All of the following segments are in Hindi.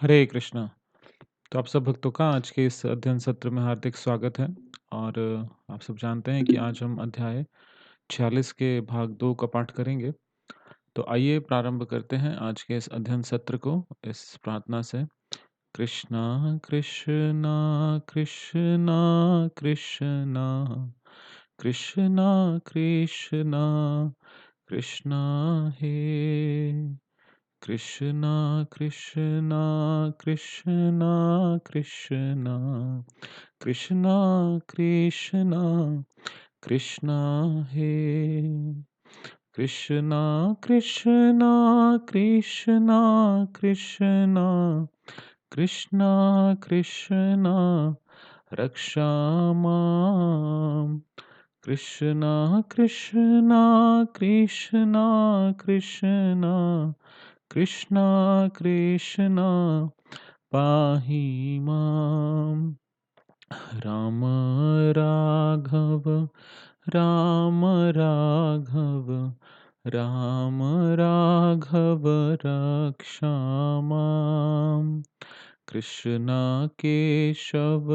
हरे कृष्णा। तो आप सब भक्तों का आज के इस अध्ययन सत्र में हार्दिक स्वागत है। और आप सब जानते हैं कि आज हम अध्याय 46 के भाग 2 का पाठ करेंगे। तो आइए प्रारंभ करते हैं आज के इस अध्ययन सत्र को इस प्रार्थना से। कृष्णा कृष्णा कृष्णा कृष्णा कृष्णा कृष्णा कृष्णा हे कृष्णा कृष्णा कृष्णा कृष्णा कृष्णा कृष्णा कृष्णा हे कृष्णा कृष्णा कृष्णा कृष्णा कृष्णा कृष्णा रक्षा माम् कृष्णा कृष्णा कृष्णा कृष्णा कृष्णा कृष्णा पाहि माम् राम राघव राम राघव राम राघव रक्षा माम् कृष्णा केशव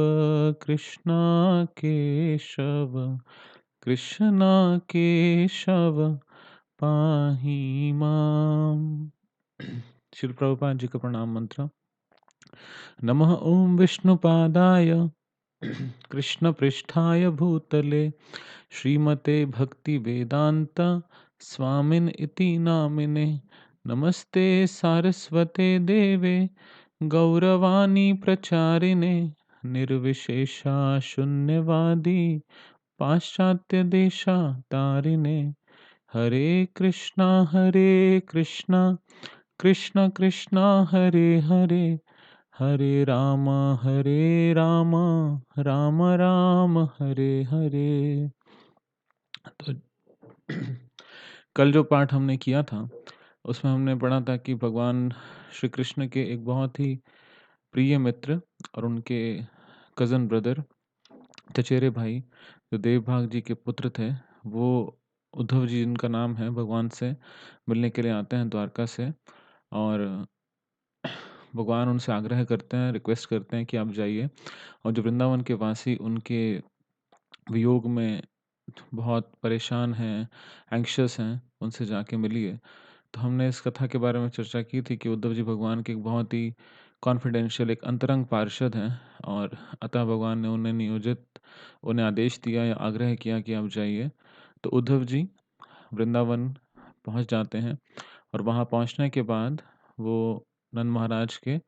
कृष्णा केशव कृष्णा केशव पाहि माम्। श्री प्रभुपाद जी का प्रणाम मंत्र। नमः ओम विष्णुपादाय कृष्णपृष्ठाय भूतले श्रीमते भक्ति वेदांत स्वामिन इति नामिने। नमस्ते सारस्वते देवे गौरवाणी प्रचारिणे निर्विशेषा शून्यवादी पाश्चात्य देशा तारिणे। हरे कृष्णा कृष्ण कृष्ण हरे हरे हरे राम राम राम हरे हरे। तो कल जो पाठ हमने किया था उसमें हमने पढ़ा था कि भगवान श्री कृष्ण के एक बहुत ही प्रिय मित्र और उनके कज़न ब्रदर चचेरे भाई जो देवभाग जी के पुत्र थे, वो उद्धव जी जिनका नाम है, भगवान से मिलने के लिए आते हैं द्वारका से। और भगवान उनसे आग्रह करते हैं, रिक्वेस्ट करते हैं कि आप जाइए और जो वृंदावन के वासी उनके वियोग में बहुत परेशान हैं, एंग्शियस हैं, उनसे जाके मिलिए। तो हमने इस कथा के बारे में चर्चा की थी कि उद्धव जी भगवान के एक बहुत ही कॉन्फिडेंशियल एक अंतरंग पार्षद हैं और अतः भगवान ने उन्हें आदेश दिया या आग्रह किया कि आप जाइए। तो उद्धव जी वृंदावन पहुंच जाते हैं और वहां पहुंचने के बाद वो नंद महाराज के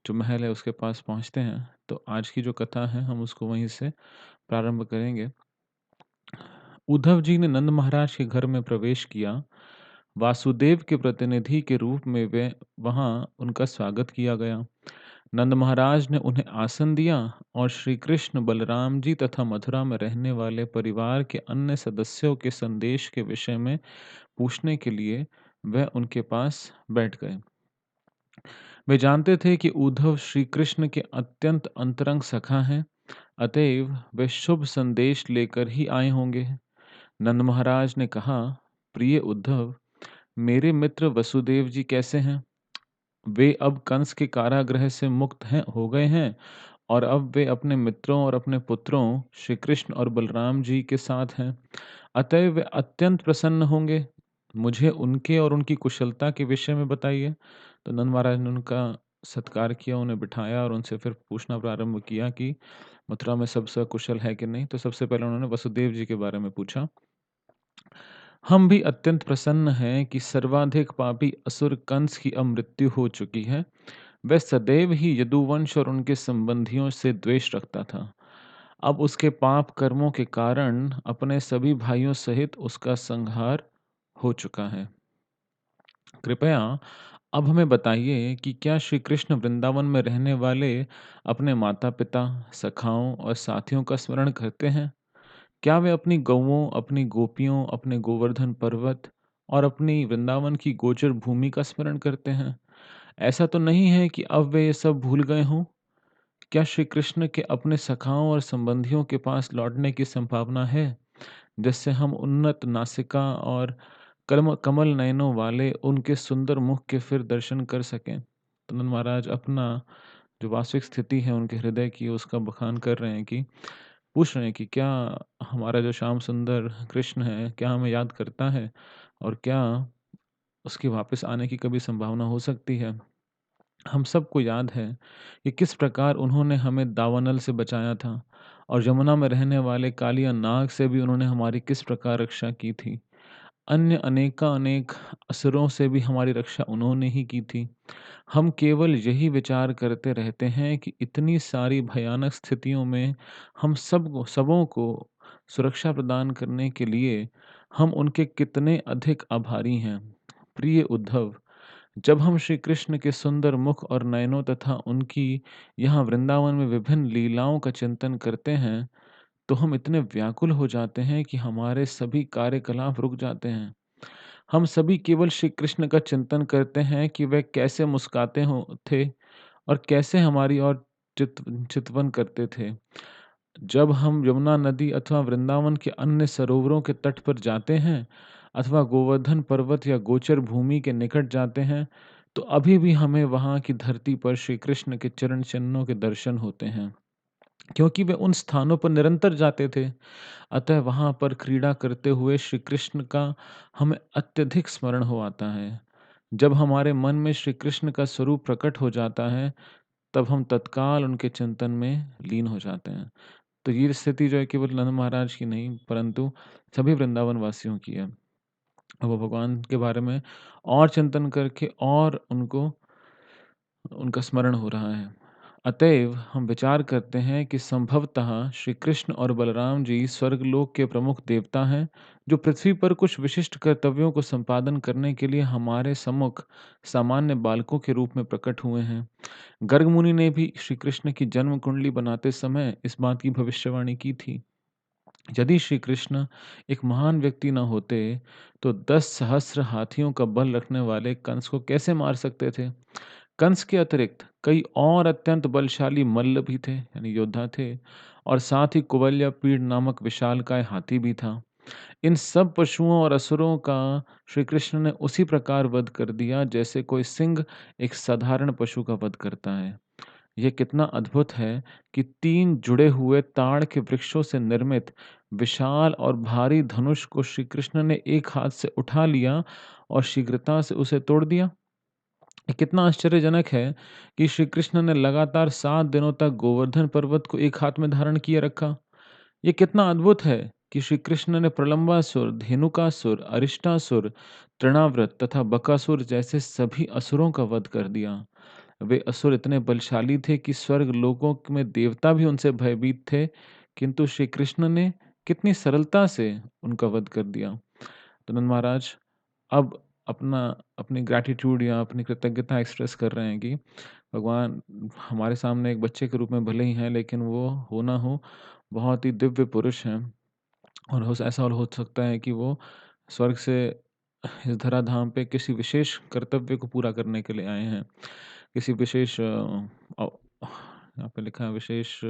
जो महल है उसके पास पहुंचते हैं। तो आज की जो कथा है हम उसको वहीं से प्रारंभ करेंगे। उद्धव जी ने नंद महाराज के घर में प्रवेश किया। वासुदेव के प्रतिनिधि के रूप में वे वहां उनका स्वागत किया गया। नंद महाराज ने उन्हें आसन दिया और श्री कृष्ण बलराम जी तथा मथुरा में रहने वाले परिवार के अन्य सदस्यों के संदेश के विषय में पूछने के लिए वह उनके पास बैठ गए। वे जानते थे कि उद्धव श्री कृष्ण के अत्यंत अंतरंग सखा हैं, अतएव वे शुभ संदेश लेकर ही आए होंगे। नंद महाराज ने कहा, प्रिय उद्धव, मेरे मित्र वसुदेव जी कैसे हैं? वे अब कंस के कारागृह से मुक्त हैं हो गए हैं और अब वे अपने मित्रों और अपने पुत्रों श्री कृष्ण और बलराम जी के साथ हैं। अतएव वे अत्यंत प्रसन्न होंगे। मुझे उनके और उनकी कुशलता के विषय में बताइए। तो नंद महाराज ने उनका सत्कार किया, उन्हें बिठाया और उनसे फिर पूछना प्रारंभ किया कि मथुरा में सब सकुशल है कि नहीं। तो सबसे पहले उन्होंने वसुदेव जी के बारे में पूछा। हम भी अत्यंत प्रसन्न हैं कि सर्वाधिक पापी असुर कंस की अब मृत्यु हो चुकी है। वह सदैव ही यदुवंश और उनके संबंधियों से द्वेष रखता था। अब उसके पाप कर्मों के कारण अपने सभी भाइयों सहित उसका संहार हो चुका है। कृपया अब हमें बताइए कि क्या श्री कृष्ण वृंदावन में रहने वाले अपने माता-पिता, सखाओं और साथियों का स्मरण करते हैं? क्या वे अपनी गौओं, अपनी गोपियों, अपने गोवर्धन पर्वत और अपनी वृंदावन की गोचर भूमि का स्मरण करते हैं? ऐसा तो नहीं है कि अब वे ये सब भूल गए हों? क्या श्री कृष्ण के अपने सखाओं और संबंधियों के पास लौटने की संभावना है, जिससे हम उन्नत नासिका और कमल नयनों वाले उनके सुंदर मुख के फिर दर्शन कर सकें? तो नंद महाराज अपना जो वास्तविक स्थिति है उनके हृदय की उसका बखान कर रहे हैं कि पूछ रहे हैं कि क्या हमारा जो श्याम सुंदर कृष्ण है, क्या हमें याद करता है? और क्या उसके वापस आने की कभी संभावना हो सकती है? हम सबको याद है कि किस प्रकार उन्होंने हमें दावानल से बचाया था और यमुना में रहने वाले कालिया नाग से भी उन्होंने हमारी किस प्रकार रक्षा की थी। अन्य अनेकानेक असुरों से भी हमारी रक्षा उन्होंने ही की थी। हम केवल यही विचार करते रहते हैं कि इतनी सारी भयानक स्थितियों में हम सबों को सुरक्षा प्रदान करने के लिए हम उनके कितने अधिक आभारी हैं। प्रिय उद्धव, जब हम श्री कृष्ण के सुंदर मुख और नयनों तथा उनकी यहाँ वृंदावन में विभिन्न लीलाओं का चिंतन करते हैं, तो हम इतने व्याकुल हो जाते हैं कि हमारे सभी कार्यकलाप रुक जाते हैं। हम सभी केवल श्री कृष्ण का चिंतन करते हैं कि वह कैसे मुस्काते हो थे और कैसे हमारी ओर चितवन करते थे। जब हम यमुना नदी अथवा वृंदावन के अन्य सरोवरों के तट पर जाते हैं अथवा गोवर्धन पर्वत या गोचर भूमि के निकट जाते हैं, तो अभी भी हमें वहाँ की धरती पर श्री कृष्ण के चरण चिन्हों के दर्शन होते हैं, क्योंकि वे उन स्थानों पर निरंतर जाते थे। अतः वहाँ पर क्रीड़ा करते हुए श्री कृष्ण का हमें अत्यधिक स्मरण हो आता है। जब हमारे मन में श्री कृष्ण का स्वरूप प्रकट हो जाता है, तब हम तत्काल उनके चिंतन में लीन हो जाते हैं। तो ये स्थिति जो है केवल नंद महाराज की नहीं, परंतु सभी वृंदावन वासियों की है। अब वो भगवान के बारे में और चिंतन करके और उनको उनका स्मरण हो रहा है। अतएव हम विचार करते हैं कि संभवतः श्री कृष्ण और बलराम जी स्वर्गलोक के प्रमुख देवता हैं, जो पृथ्वी पर कुछ विशिष्ट कर्तव्यों को संपादन करने के लिए हमारे सम्मुख सामान्य बालकों के रूप में प्रकट हुए हैं। गर्ग मुनि ने भी श्री कृष्ण की जन्म कुंडली बनाते समय इस बात की भविष्यवाणी की थी। यदि श्री कृष्ण एक महान व्यक्ति न होते, तो 10 सहस्र हाथियों का बल रखने वाले कंस को कैसे मार सकते थे? कंस के अतिरिक्त कई और अत्यंत बलशाली मल्ल भी थे, यानी योद्धा थे, और साथ ही कुबल्या पीड़ नामक विशालकाय हाथी भी था। इन सब पशुओं और असुरों का श्री कृष्ण ने उसी प्रकार वध कर दिया, जैसे कोई सिंह एक साधारण पशु का वध करता है। यह कितना अद्भुत है कि 3 जुड़े हुए ताड़ के वृक्षों से निर्मित विशाल और भारी धनुष को श्री कृष्ण ने एक हाथ से उठा लिया और शीघ्रता से उसे तोड़ दिया। ये कितना आश्चर्यजनक है कि श्री कृष्ण ने लगातार 7 दिनों तक गोवर्धन पर्वत को एक हाथ में धारण किए रखा। ये कितना अद्भुत है कि श्री कृष्ण ने प्रलंबासुर, धेनुकासुर, अरिष्टासुर, तृणाव्रत तथा बकासुर जैसे सभी असुरों का वध कर दिया। वे असुर इतने बलशाली थे कि स्वर्ग लोकों में देवता भी उनसे भयभीत थे, किंतु श्री कृष्ण ने कितनी सरलता से उनका वध कर दिया। तो नंद महाराज अब अपना अपनी ग्रैटिट्यूड या अपनी कृतज्ञता एक्सप्रेस कर रहे हैं कि भगवान हमारे सामने एक बच्चे के रूप में भले ही हैं, लेकिन वो हो ना हो बहुत ही दिव्य पुरुष हैं। और ऐसा और हो सकता है कि वो स्वर्ग से इस धराधाम पे किसी विशेष कर्तव्य को पूरा करने के लिए आए हैं। किसी विशेष यहाँ पे लिखा है विशेष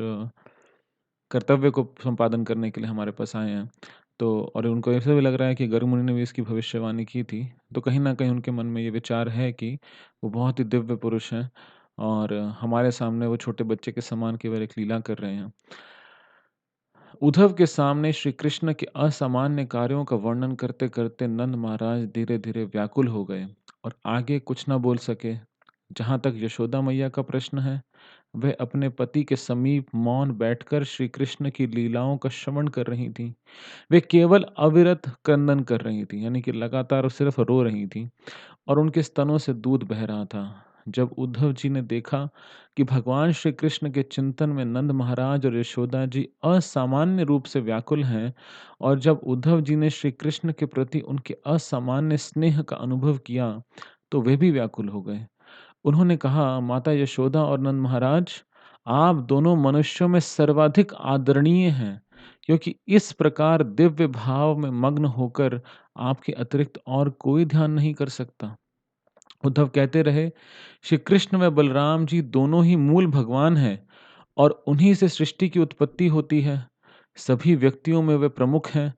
कर्तव्य को संपादन करने के लिए हमारे पास आए हैं। तो और उनको ऐसा भी लग रहा है कि गर्ग मुनि ने भी इसकी भविष्यवाणी की थी। तो कहीं न कहीं उनके मन में ये विचार है कि वो बहुत ही दिव्य पुरुष हैं और हमारे सामने वो छोटे बच्चे के समान केवल एक लीला कर रहे हैं। उद्धव के सामने श्री कृष्ण के असामान्य कार्यों का वर्णन करते-करते नंद महाराज धीरे-धीरे व्याकुल हो गए और आगे कुछ न बोल सके। जहाँ तक यशोदा मैया का प्रश्न है, वह अपने पति के समीप मौन बैठकर श्री कृष्ण की लीलाओं का श्रवण कर रही थीं। वे केवल अविरत क्रंदन कर रही थीं, यानी कि लगातार सिर्फ रो रही थीं और उनके स्तनों से दूध बह रहा था। जब उद्धव जी ने देखा कि भगवान श्री कृष्ण के चिंतन में नंद महाराज और यशोदा जी असामान्य रूप से व्याकुल हैं और जब उद्धव जी ने श्री कृष्ण के प्रति उनके असामान्य स्नेह का अनुभव किया, तो वे भी व्याकुल हो गए। उन्होंने कहा, माता यशोदा और नंद महाराज, आप दोनों मनुष्यों में सर्वाधिक आदरणीय हैं, क्योंकि इस प्रकार दिव्य भाव में मग्न होकर आपके अतिरिक्त और कोई ध्यान नहीं कर सकता। उद्धव कहते रहे, श्री कृष्ण व बलराम जी दोनों ही मूल भगवान हैं और उन्हीं से सृष्टि की उत्पत्ति होती है। सभी व्यक्तियों में वे प्रमुख हैं।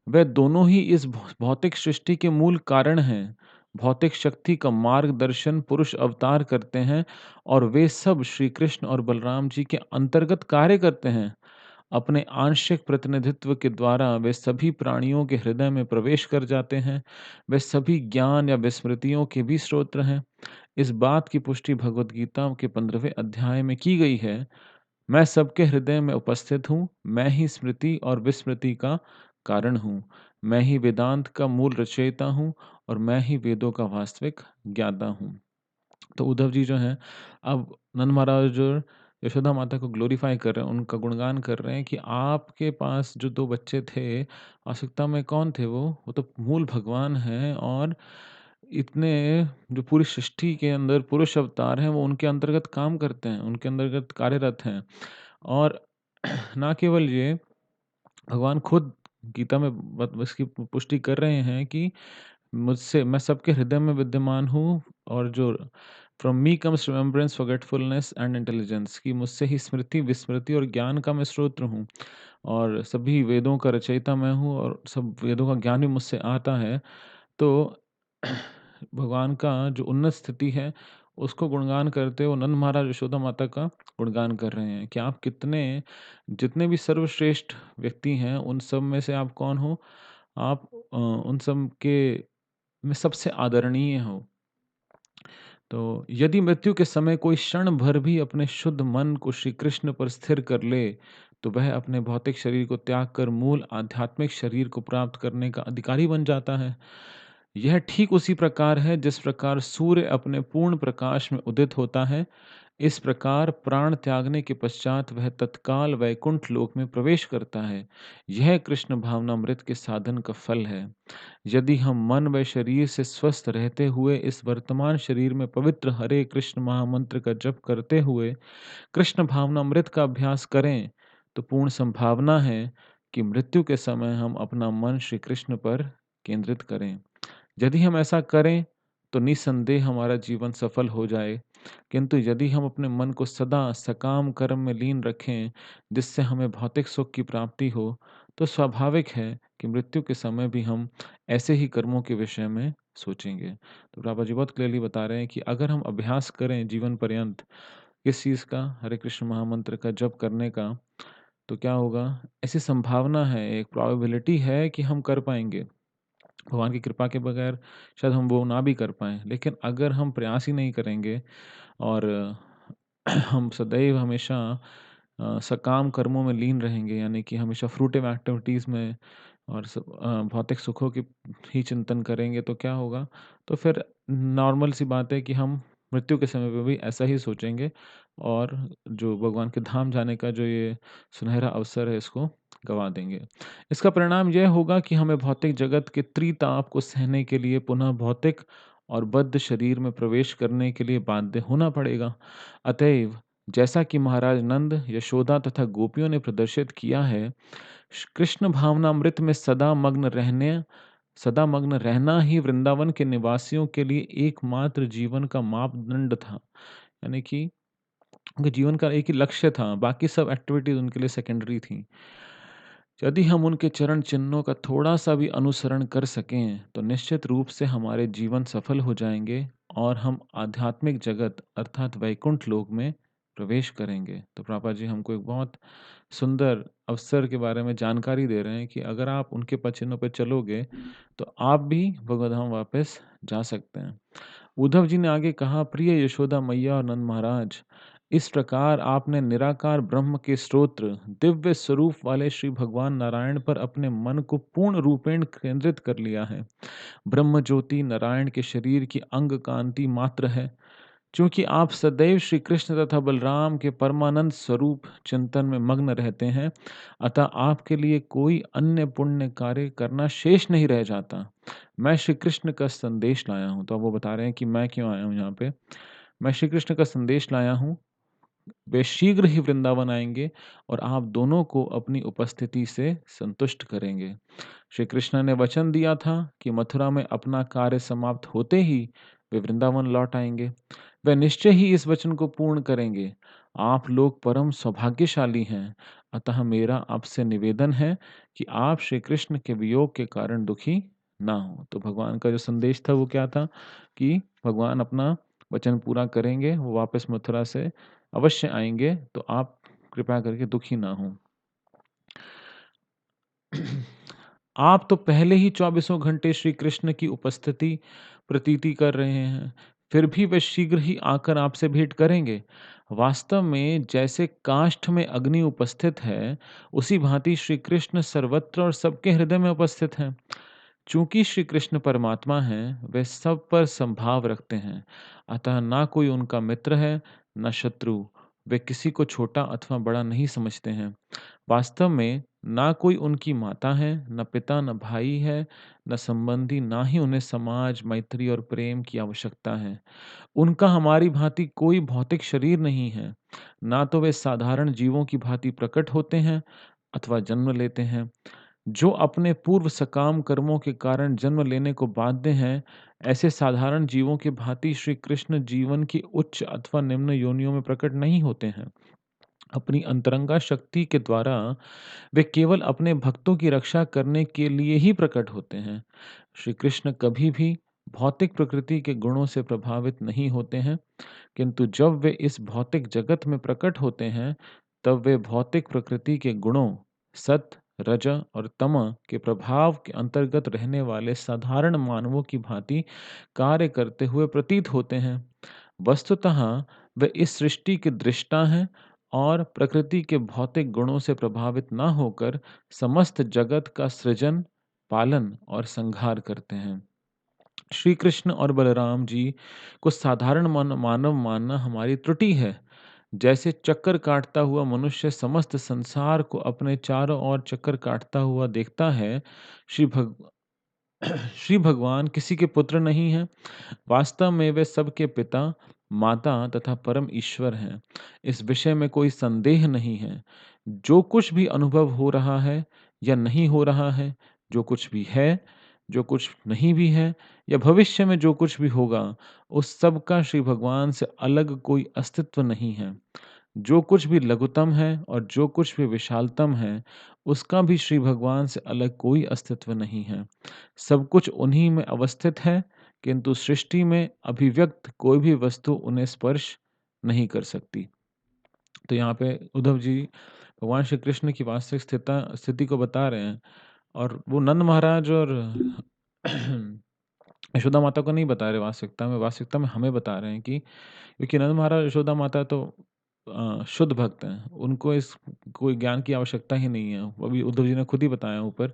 वे दोनों ही इस भौतिक सृष्टि के मूल कारण हैं। भौतिक शक्ति का मार्गदर्शन पुरुष अवतार करते हैं और वे सब श्री कृष्ण और बलराम जी के अंतर्गत कार्य करते हैं। अपने आंशिक प्रतिनिधित्व के द्वारा वे सभी प्राणियों के हृदय में प्रवेश कर जाते हैं। वे सभी ज्ञान या विस्मृतियों के भी स्रोत हैं। इस बात की पुष्टि भगवद गीता के 15वें अध्याय में की गई है। मैं सबके हृदय में उपस्थित हूँ, मैं ही स्मृति और विस्मृति का कारण हूँ। मैं ही वेदांत का मूल रचयिता हूँ और मैं ही वेदों का वास्तविक ज्ञाता हूँ। तो उद्धव जी जो हैं, अब नंद महाराज जो यशोदा माता को ग्लोरीफाई कर रहे हैं, उनका गुणगान कर रहे हैं कि आपके पास जो 2 बच्चे थे, वास्तविकता में कौन थे वो? वो तो मूल भगवान हैं और इतने जो पूरी सृष्टि के अंदर पुरुष अवतार हैं, वो उनके अंतर्गत काम करते हैं, उनके अंतर्गत कार्यरत हैं। और ना केवल ये, भगवान खुद गीता में इसकी पुष्टि कर रहे हैं कि मुझसे मैं सबके हृदय में विद्यमान हूँ और जो from me comes remembrance forgetfulness and intelligence, कि मुझसे ही स्मृति विस्मृति और ज्ञान का मैं स्रोत हूँ और सभी वेदों का रचयिता मैं हूँ और सब वेदों का ज्ञान भी मुझसे आता है। तो भगवान का जो उन्नत स्थिति है, उसको गुणगान करते हुए नंद महाराज यशोदा माता का गुणगान कर रहे हैं कि आप कितने, जितने भी सर्वश्रेष्ठ व्यक्ति हैं, उन सब में से आप कौन हो? आप उन सब के में सबसे आदरणीय हो। तो यदि मृत्यु के समय कोई क्षण भर भी अपने शुद्ध मन को श्री कृष्ण पर स्थिर कर ले, तो वह अपने भौतिक शरीर को त्याग कर मूल आध्यात्मिक शरीर को प्राप्त करने का अधिकारी बन जाता है। यह ठीक उसी प्रकार है जिस प्रकार सूर्य अपने पूर्ण प्रकाश में उदित होता है। इस प्रकार प्राण त्यागने के पश्चात वह तत्काल वैकुंठ लोक में प्रवेश करता है। यह कृष्ण भावनामृत के साधन का फल है। यदि हम मन व शरीर से स्वस्थ रहते हुए इस वर्तमान शरीर में पवित्र हरे कृष्ण महामंत्र का जप करते हुए कृष्ण भावनामृत का अभ्यास करें, तो पूर्ण संभावना है कि मृत्यु के समय हम अपना मन श्री कृष्ण पर केंद्रित करें। यदि हम ऐसा करें, तो निसंदेह हमारा जीवन सफल हो जाए। किंतु यदि हम अपने मन को सदा सकाम कर्म में लीन रखें, जिससे हमें भौतिक सुख की प्राप्ति हो, तो स्वाभाविक है कि मृत्यु के समय भी हम ऐसे ही कर्मों के विषय में सोचेंगे। तो बाबा जी बहुत क्लियरली बता रहे हैं कि अगर हम अभ्यास करें जीवन पर्यंत किस चीज़ का, हरे कृष्ण महामंत्र का जप करने का, तो क्या होगा? ऐसी संभावना है, एक प्रोबेबिलिटी है कि हम कर पाएँगे। भगवान की कृपा के बगैर शायद हम वो ना भी कर पाएँ। लेकिन अगर हम प्रयास ही नहीं करेंगे और हम सदैव हमेशा सकाम कर्मों में लीन रहेंगे, यानी कि हमेशा फ्रूटिव एक्टिविटीज़ में और भौतिक सुखों की ही चिंतन करेंगे, तो क्या होगा? तो फिर नॉर्मल सी बात है कि हम मृत्यु के समय पे भी ऐसा ही सोचेंगे और जो भगवान के धाम जाने का जो ये सुनहरा अवसर है, इसको गँवा देंगे। इसका परिणाम यह होगा कि हमें भौतिक जगत के त्रिताप को सहने के लिए पुनः भौतिक और बद्ध शरीर में प्रवेश करने के लिए बाध्य होना पड़ेगा। अतएव जैसा कि महाराज नंद, यशोदा तथा गोपियों ने प्रदर्शित किया है, कृष्ण भावनामृत में सदा मग्न रहना ही वृंदावन के निवासियों के लिए एकमात्र जीवन का मापदंड था। यानी कि उनके जीवन का एक ही लक्ष्य था, बाकी सब एक्टिविटीज़ उनके लिए सेकेंडरी थी। यदि हम उनके चरण चिन्हों का थोड़ा-सा भी अनुसरण कर सकें, तो निश्चित रूप से हमारे जीवन सफल हो जाएँगे और हम आध्यात्मिक जगत अर्थात वैकुंठ लोक में प्रवेश करेंगे। तो प्रभुपाद जी हमको एक बहुत सुंदर अवसर के बारे में जानकारी दे रहे हैं कि अगर आप उनके पद चिन्हों पे चलोगे, तो आप भी भगवत धाम वापस जा सकते हैं। उद्धव जी ने आगे कहा, प्रिय यशोदा मैया और नंद महाराज, इस प्रकार आपने निराकार ब्रह्म के स्तोत्र दिव्य स्वरूप वाले श्री भगवान नारायण पर अपने मन को पूर्ण रूपेण केंद्रित कर लिया है। ब्रह्म ज्योति नारायण के शरीर की अंग कांति मात्र है। चूंकि आप सदैव श्री कृष्ण तथा बलराम के परमानंद स्वरूप चिंतन में मग्न रहते हैं, अतः आपके लिए कोई अन्य पुण्य कार्य करना शेष नहीं रह जाता। मैं श्री कृष्ण का संदेश लाया हूँ। तो अब वो बता रहे हैं कि मैं क्यों आया हूँ यहाँ पे। मैं श्री कृष्ण का संदेश लाया हूँ। वे शीघ्र ही वृंदावन आएंगे और आप दोनों को अपनी उपस्थिति से संतुष्ट करेंगे। श्री कृष्ण ने वचन दिया था कि मथुरा में अपना कार्य समाप्त होते ही वे वृंदावन लौट आएंगे। वे निश्चय ही इस वचन को पूर्ण करेंगे। आप लोग परम सौभाग्यशाली हैं, अतः मेरा आपसे निवेदन है कि आप श्री कृष्ण के वियोग के कारण दुखी ना हो। तो भगवान का जो संदेश था वो क्या था कि भगवान अपना वचन पूरा करेंगे, वो वापस मथुरा से अवश्य आएँगे, तो आप कृपया करके दुखी ना हों। आप तो पहले ही चौबीसों घंटे श्री कृष्ण की उपस्थिति प्रतीति कर रहे हैं, फिर भी वे शीघ्र ही आकर आपसे भेंट करेंगे। वास्तव में जैसे काष्ठ में अग्नि उपस्थित है, उसी भांति श्री कृष्ण सर्वत्र और सबके हृदय में उपस्थित हैं। चूंकि श्री कृष्ण परमात्मा हैं, वे सब पर संभाव रखते हैं, अतः ना कोई उनका मित्र है, न शत्रु। वे किसी को छोटा अथवा बड़ा नहीं समझते हैं। वास्तव में ना कोई उनकी माता है, न पिता, न भाई है, न संबंधी, ना ही उन्हें समाज, मैत्री और प्रेम की आवश्यकता है। उनका हमारी भांति कोई भौतिक शरीर नहीं है। ना तो वे साधारण जीवों की भांति प्रकट होते हैं अथवा जन्म लेते हैं। जो अपने पूर्व सकाम कर्मों के कारण जन्म लेने को बाध्य हैं, ऐसे साधारण जीवों की भांति श्री कृष्ण जीवन की उच्च अथवा निम्न योनियों में प्रकट नहीं होते हैं। अपनी अंतरंगा शक्ति के द्वारा वे केवल अपने भक्तों की रक्षा करने के लिए ही प्रकट होते हैं। श्री कृष्ण कभी भी भौतिक प्रकृति के गुणों से प्रभावित नहीं होते हैं, किंतु जब वे इस भौतिक जगत में प्रकट होते हैं, तब वे भौतिक प्रकृति के गुणों सत, रज और तम के प्रभाव के अंतर्गत रहने वाले साधारण मानवों की भांति कार्य करते हुए प्रतीत होते हैं। वस्तुतः वे इस सृष्टि के दृष्टा हैं और प्रकृति के भौतिक गुणों से प्रभावित न होकर समस्त जगत का सृजन, पालन और संहार करते हैं। श्री कृष्ण और बलराम जी को साधारण मानव मानना हमारी त्रुटि है। जैसे चक्कर काटता हुआ मनुष्य समस्त संसार को अपने चारों ओर चक्कर काटता हुआ देखता है, श्री भग श्री भगवान किसी के पुत्र नहीं हैं। वास्तव में वे सबके पिता, माता तथा परम ईश्वर हैं। इस विषय में कोई संदेह नहीं है। जो कुछ भी अनुभव हो रहा है या नहीं हो रहा है, जो कुछ भी है, जो कुछ नहीं भी है या भविष्य में जो कुछ भी होगा, उस सब का श्री भगवान से अलग कोई अस्तित्व नहीं है। जो कुछ भी लघुतम है और जो कुछ भी विशालतम है, उसका भी श्री भगवान से अलग कोई अस्तित्व नहीं है। सब कुछ उन्हीं में अवस्थित है, किंतु सृष्टि में अभिव्यक्त कोई भी वस्तु उन्हें स्पर्श नहीं कर सकती। तो यहाँ पे उद्धव जी भगवान श्री कृष्ण की वास्तविक स्थिति को बता रहे हैं और वो नंद महाराज और यशोदा माता को नहीं बता रहे वास्तविकता में हमें बता रहे हैं कि क्योंकि नंद महाराज यशोदा माता तो शुद्ध भक्त हैं, उनको इस कोई ज्ञान की आवश्यकता ही नहीं है। वो अभी उद्धव जी ने खुद ही बताया ऊपर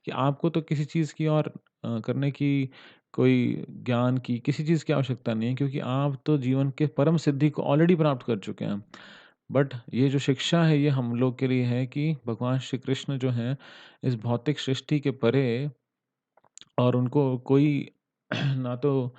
कि आपको तो किसी चीज़ की और करने की कोई ज्ञान की किसी चीज़ की आवश्यकता नहीं है क्योंकि आप तो जीवन के परम सिद्धि को ऑलरेडी प्राप्त कर चुके हैं। बट ये जो शिक्षा है ये हम लोग के लिए है कि भगवान श्री कृष्ण जो हैं इस भौतिक सृष्टि के परे और उनको कोई ना तो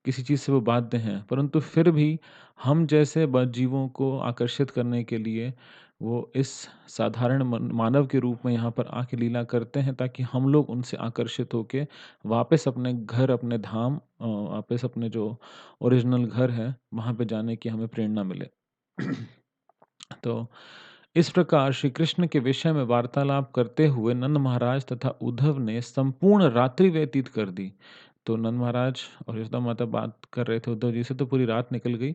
किसी चीज़ से वो बाध्य हैं, परंतु फिर भी हम जैसे जीवों को आकर्षित करने के लिए वो इस साधारण मानव के रूप में यहाँ पर आके लीला करते हैं ताकि हम लोग उनसे आकर्षित होके वापस अपने घर, अपने धाम वापस अपने जो ओरिजिनल घर है, वहाँ पे जाने की हमें प्रेरणा मिले। तो इस प्रकार श्री कृष्ण के विषय में वार्तालाप करते हुए नंद महाराज तथा उद्धव ने संपूर्ण रात्रि व्यतीत कर दी। तो नंद महाराज और यशोदा माता बात कर रहे थे उद्धव जी से तो पूरी रात निकल गई।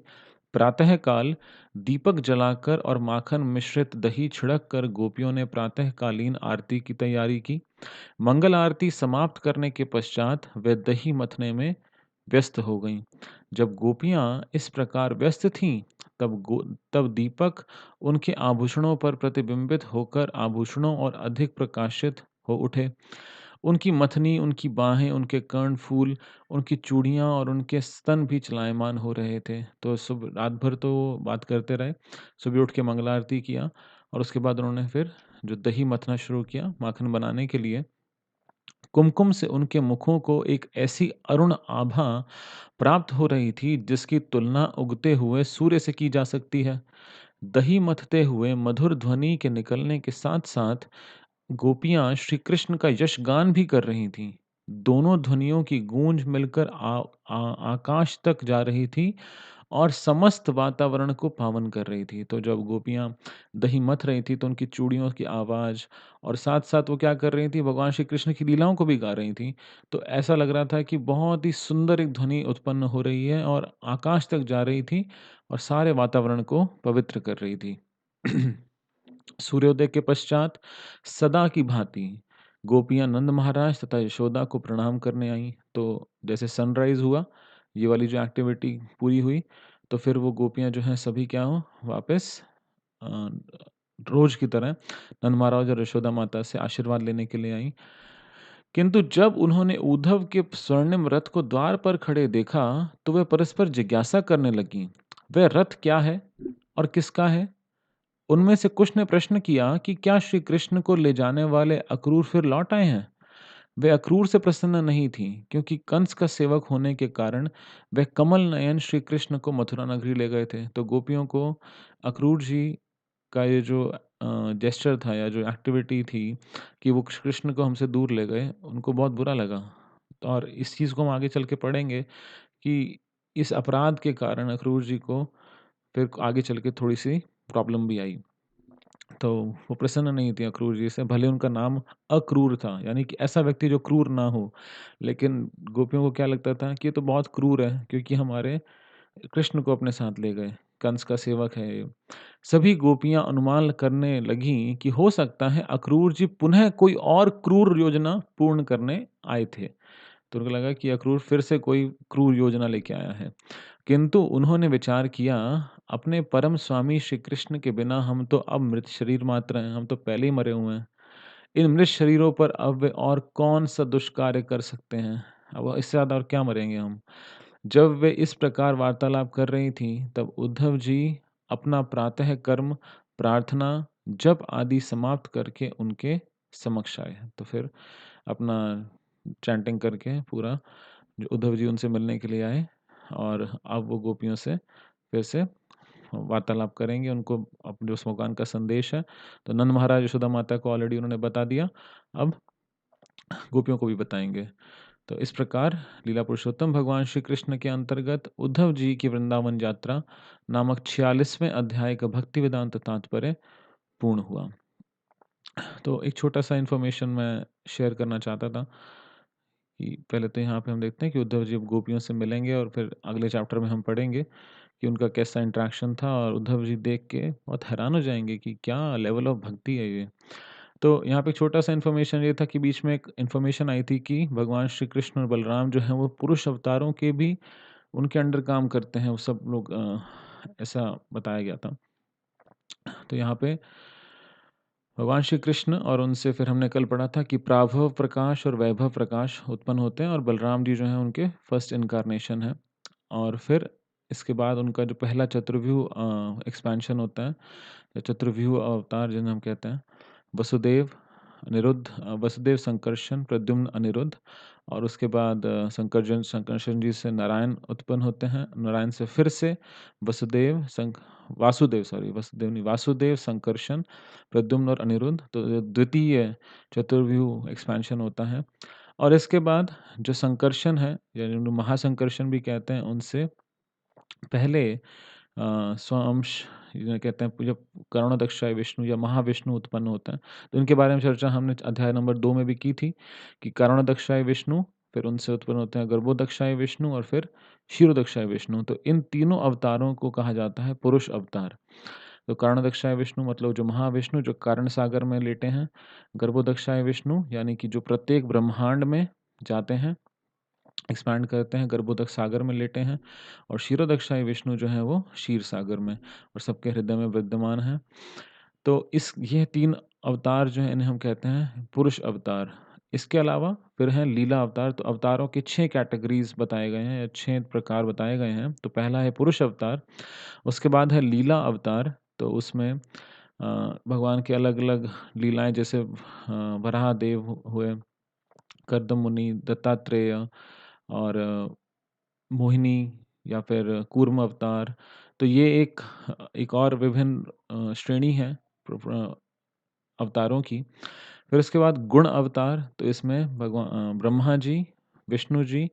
प्रातः काल दीपक जलाकर और माखन मिश्रित दही छिड़क कर गोपियों ने प्रातःकालीन आरती की तैयारी की। मंगल आरती समाप्त करने के पश्चात वे दही मथने में व्यस्त हो गईं। जब गोपियां इस प्रकार व्यस्त थीं, तब दीपक उनके आभूषणों पर प्रतिबिंबित होकर आभूषणों और अधिक प्रकाशित हो उठे। उनकी मथनी, उनकी बाहें, उनके कर्णफूल, उनकी चूड़ियाँ और उनके स्तन भी चलायमान हो रहे थे। तो रात भर तो वो बात करते रहे। सुबह उठ के मंगला आरती किया और उसके बाद उन्होंने फिर जो दही मथना शुरू किया माखन बनाने के लिए। कुमकुम से उनके मुखों को एक ऐसी अरुण आभा प्राप्त हो रही थी जिसकी तुलना उगते हुए सूर्य से की जा सकती है। दही मथते हुए मधुर ध्वनि के निकलने के साथ-साथ गोपियाँ श्री कृष्ण का यशगान भी कर रही थीं। दोनों ध्वनियों की गूंज मिलकर आकाश तक जा रही थी और समस्त वातावरण को पावन कर रही थी। तो जब गोपियाँ दही मथ रही थी, तो उनकी चूड़ियों की आवाज़ और साथ-साथ वो क्या कर रही थी, भगवान श्री कृष्ण की लीलाओं को भी गा रही थी। तो ऐसा लग रहा था कि बहुत ही सुंदर एक ध्वनि उत्पन्न हो रही है और आकाश तक जा रही थी और सारे वातावरण को पवित्र कर रही थी। सूर्योदय के पश्चात सदा की भांति गोपियाँ नंद महाराज तथा यशोदा को प्रणाम करने आईं। तो जैसे सनराइज़ हुआ, ये वाली जो एक्टिविटी पूरी हुई, तो फिर वो गोपियाँ जो हैं सभी क्या हो वापस अ, रोज़ की तरह नंद महाराज और यशोदा माता से आशीर्वाद लेने के लिए आईं। किंतु जब उन्होंने उद्धव के स्वर्णिम रथ को द्वार पर खड़े देखा, तो वे परस्पर जिज्ञासा करने लगीं, वह रथ क्या है और किसका है? उनमें से कुछ ने प्रश्न किया कि क्या श्री कृष्ण को ले जाने वाले अक्रूर फिर लौट आए हैं? वे अक्रूर से प्रसन्न नहीं थीं, क्योंकि कंस का सेवक होने के कारण वह कमल नयन श्री कृष्ण को मथुरा नगरी ले गए थे। तो गोपियों को अक्रूर जी का ये जो जेस्चर था या जो एक्टिविटी थी कि वो कृष्ण को हमसे दूर ले गए, उनको बहुत बुरा लगा। और इस चीज़ को हम आगे चल के पढ़ेंगे कि इस अपराध के कारण अक्रूर जी को फिर आगे चल के थोड़ी-सी प्रॉब्लम भी आई। तो वो प्रसन्न नहीं थी अक्रूर जी से, भले उनका नाम अक्रूर था, यानी कि ऐसा व्यक्ति जो क्रूर ना हो। लेकिन गोपियों को क्या लगता था कि ये तो बहुत क्रूर है, क्योंकि हमारे कृष्ण को अपने साथ ले गए, कंस का सेवक है ये। सभी गोपियाँ अनुमान करने लगीं कि हो सकता है अक्रूर जी पुनः कोई और क्रूर योजना पूर्ण करने आए थे। तो उनको लगा कि अक्रूर फिर से कोई क्रूर योजना लेके आया है। किंतु उन्होंने विचार किया, अपने परम स्वामी श्री कृष्ण के बिना हम तो अब मृत शरीर मात्र हैं, हम तो पहले ही मरे हुए हैं। इन मृत शरीरों पर अब वे और कौन-सा दुष्कार्य कर सकते हैं? अब इससे ज़्यादा और क्या मरेंगे हम? जब वे इस प्रकार वार्तालाप कर रही थीं, तब उद्धव जी अपना प्रातः कर्म, प्रार्थना, जप आदि समाप्त करके उनके समक्ष आए। तो फिर अपना चैंटिंग करके पूरा जो उद्धव जी उनसे मिलने के लिए आए और अब वो गोपियों से फिर से वार्तालाप करेंगे। उनको अब जो उस भगवान का संदेश है, तो नंद महाराज यशोदा माता को ऑलरेडी उन्होंने बता दिया, अब गोपियों को भी बताएँगे। तो इस प्रकार लीला पुरुषोत्तम भगवान श्री कृष्ण के अंतर्गत उद्धव जी की वृंदावन यात्रा नामक 46वें अध्याय का भक्ति वेदांत तात्पर्य पूर्ण हुआ। तो एक छोटा-सा इन्फॉर्मेशन मैं शेयर करना चाहता था कि पहले तो यहाँ पे हम देखते हैं कि उद्धव जी अब गोपियों से मिलेंगे और फिर अगले चैप्टर में हम पढ़ेंगे कि उनका कैसा इंटरेक्शन था और उद्धव जी देख के बहुत हैरान हो जाएँगे कि क्या लेवल ऑफ भक्ति है ये। तो यहाँ पे छोटा-सा इन्फॉर्मेशन ये था कि बीच में एक इन्फॉर्मेशन आई थी कि भगवान श्री कृष्ण और बलराम जो हैं वो पुरुष अवतारों के भी उनके अंडर काम करते हैं, वो सब लोग ऐसा बताया गया था। तो यहाँ पे भगवान श्री कृष्ण और उनसे फिर हमने कल पढ़ा था कि प्राभव प्रकाश और वैभव प्रकाश उत्पन्न होते हैं और बलराम जी जो हैं उनके फर्स्ट इन्कार्नेशन है। और फिर इसके बाद उनका जो पहला चतुर्व्यूह एक्सपेंशन होता है, या चतुर्व्यूह अवतार जिन्हें हम कहते हैं, वसुदेव, अनिरुद्ध, वसुदेव, संकर्षण, प्रद्युम्न, अनिरुद्ध। और उसके बाद संकर्षण जी से नारायण उत्पन्न होते हैं। नारायण से फिर से वसुदेव, वासुदेव, सॉरी वसुदेव नहीं, वासुदेव, संकर्षण, प्रद्युम्न और अनिरुद्ध। तो ये द्वितीय चतुर्व्यूह एक्सपेंशन होता है। और इसके बाद जो संकर्षण है, यानी उन्हें महासंकर्षण भी कहते हैं, उनसे पहले स्वांश जिन्हें कहते हैं, जब करुणादक्षाय विष्णु या महाविष्णु उत्पन्न होता है। तो इनके बारे में चर्चा हमने अध्याय नंबर 2 में भी की थी कि करुणादक्षाय विष्णु, फिर उनसे उत्पन्न होते हैं गर्भोदक्षाय विष्णु और फिर क्षीरोदक्षाय विष्णु। तो इन तीनों अवतारों को कहा जाता है पुरुष अवतार। तो करुणादक्षाय विष्णु मतलब जो महाविष्णु जो कारण सागर में लेटे हैं, गर्भोदक्षाय विष्णु यानी कि जो प्रत्येक ब्रह्मांड में जाते हैं, एक्सपैंड करते हैं, गर्भोदक सागर में लेटे हैं। और क्षीरोदक्षाई विष्णु जो हैं वो क्षीर सागर में और सबके हृदय में विद्यमान हैं। तो इस ये 3 अवतार जो हैं इन्हें हम कहते हैं पुरुष अवतार। इसके अलावा फिर हैं लीला अवतार। तो अवतारों के 6 कैटेगरीज़ बताए गए हैं या 6 प्रकार बताए गए हैं। तो पहला है पुरुष अवतार, उसके बाद है लीला अवतार। तो उसमें भगवान के अलग-अलग लीलाएँ, जैसे वराह देव हुए, कर्दम मुनि, दत्तात्रेय और मोहिनी या फिर कूर्म अवतार। तो ये एक और विभिन्न श्रेणी है अवतारों की। फिर उसके बाद गुण अवतार, तो इसमें ब्रह्मा जी, विष्णु जी,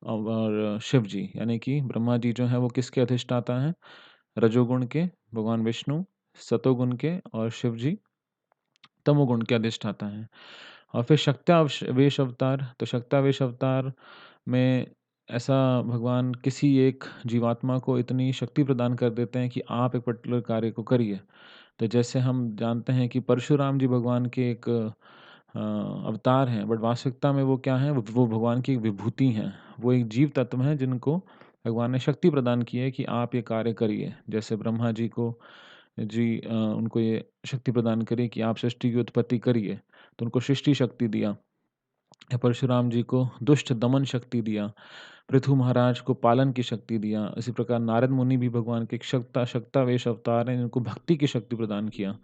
और शिव जी, यानी कि ब्रह्मा जी जो हैं वो किसके अधिष्ठाता हैं? रजोगुण के, भगवान विष्णु सतोगुण के और शिव जी तमोगुण के अधिष्ठाता हैं। और फिर शक्तावेश अवतार, तो शक्तावेश अवतार में ऐसा भगवान किसी एक जीवात्मा को इतनी शक्ति प्रदान कर देते हैं कि आप एक पर्टिकुलर कार्य को करिए। तो जैसे हम जानते हैं कि परशुराम जी भगवान के एक अवतार हैं, बट वास्तविकता में वो क्या हैं? वो भगवान की एक विभूति हैं। वो एक जीव तत्व हैं जिनको भगवान ने शक्ति प्रदान की है कि आप ये कार्य करिए। जैसे ब्रह्मा जी को उनको ये शक्ति प्रदान करी कि आप सृष्टि की उत्पत्ति करिए, तो उनको सृष्टि शक्ति दिया। या परशुराम जी को दुष्ट दमन शक्ति दिया, पृथु महाराज को पालन की शक्ति दिया। इसी प्रकार नारद मुनि भी भगवान के एक शक्तावेश अवतार हैं जिनको भक्ति की शक्ति प्रदान किया।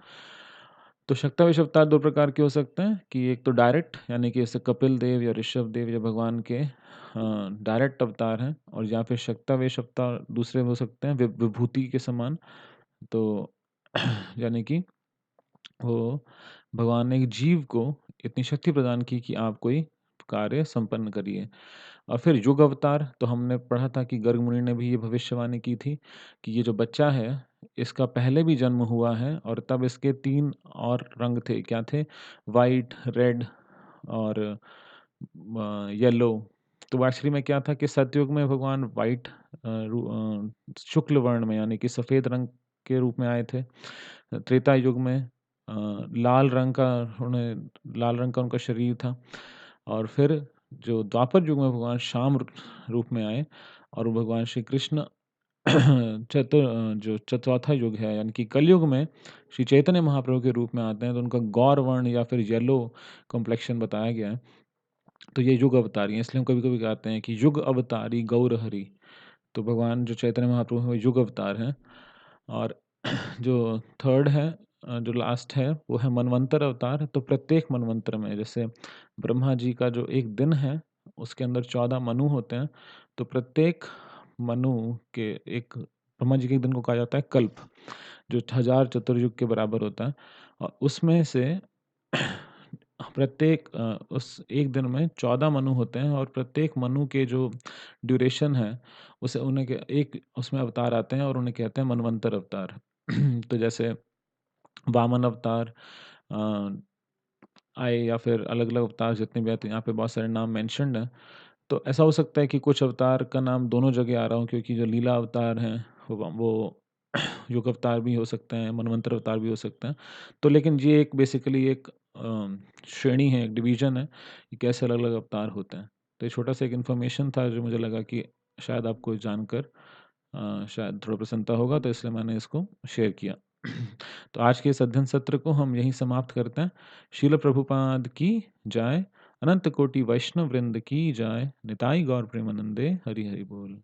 तो शक्तावेश अवतार 2 प्रकार के हो सकते हैं कि एक तो डायरेक्ट यानी कि जैसे कपिल देव या ऋषभ देव या भगवान के डायरेक्ट अवतार हैं और या फिर शक्तावेश अवतार दूसरे हो सकते हैं विभूति के समान। तो यानी कि वो भगवान ने एक जीव को इतनी शक्ति प्रदान की कि आप कोई कार्य संपन्न करिए। और फिर युग अवतार, तो हमने पढ़ा था कि गर्ग मुनि ने भी ये भविष्यवाणी की थी कि ये जो बच्चा है, इसका पहले भी जन्म हुआ है और तब इसके 3 और रंग थे, क्या थे? व्हाइट, रेड और येलो। तो एक्चुअली में क्या था कि सतयुग में भगवान व्हाइट शुक्ल वर्ण में यानी कि सफ़ेद रंग के रूप में आए थे। त्रेता युग में लाल रंग का लाल रंग का उनका शरीर था और फिर जो द्वापर युग में भगवान श्याम रूप में आए और भगवान श्री कृष्ण जो चौथा युग है यानी कि कलयुग में श्री चैतन्य महाप्रभु के रूप में आते हैं, तो उनका गौर वर्ण या फिर येलो कॉम्प्लेक्शन बताया गया है। तो ये युग अवतारी हैं, इसलिए हम कभी-कभी कहते हैं कि युग अवतारी गौर हरि। तो भगवान जो चैतन्य महाप्रभु हैं वो युग अवतार हैं। और जो थर्ड है जो लास्ट है वो है मनवंतर अवतार। तो प्रत्येक मनवंतर में जैसे ब्रह्मा जी का जो एक दिन है उसके अंदर 14 मनु होते हैं। तो प्रत्येक मनु के एक ब्रह्मा जी के एक दिन को कहा जाता है कल्प, जो 1000 चतुर्युग के बराबर होता है। और उसमें से प्रत्येक उस एक दिन में 14 मनु होते हैं और प्रत्येक मनु के जो ड्यूरेशन है उसे उन्हें एक उसमें अवतार आते हैं और उन्हें कहते हैं मनवंतर अवतार। तो जैसे वामन अवतार अ, आए या फिर अलग-अलग अवतार जितने भी आते हैं, यहाँ पे बहुत सारे नाम मेंशन्ड हैं। तो ऐसा हो सकता है कि कुछ अवतार का नाम दोनों जगह आ रहा हो क्योंकि जो लीला अवतार हैं वो युग अवतार भी हो सकते हैं, मनवंतर अवतार भी हो सकते हैं। तो लेकिन ये एक बेसिकली एक श्रेणी है, एक डिवीज़न है कि कैसे अलग-अलग अवतार होते हैं। तो ये छोटा-सा एक इन्फॉर्मेशन था जो मुझे लगा कि शायद आपको जानकर शायद थोड़ा प्रसन्नता होगा, तो इसलिए मैंने इसको शेयर किया। तो आज के इस अध्ययन सत्र को हम यहीं समाप्त करते हैं। श्रील प्रभुपाद की जय, अनंत कोटि वैष्णव वृंद की जय, निताई गौर प्रेमानंदे, हरि हरि बोल।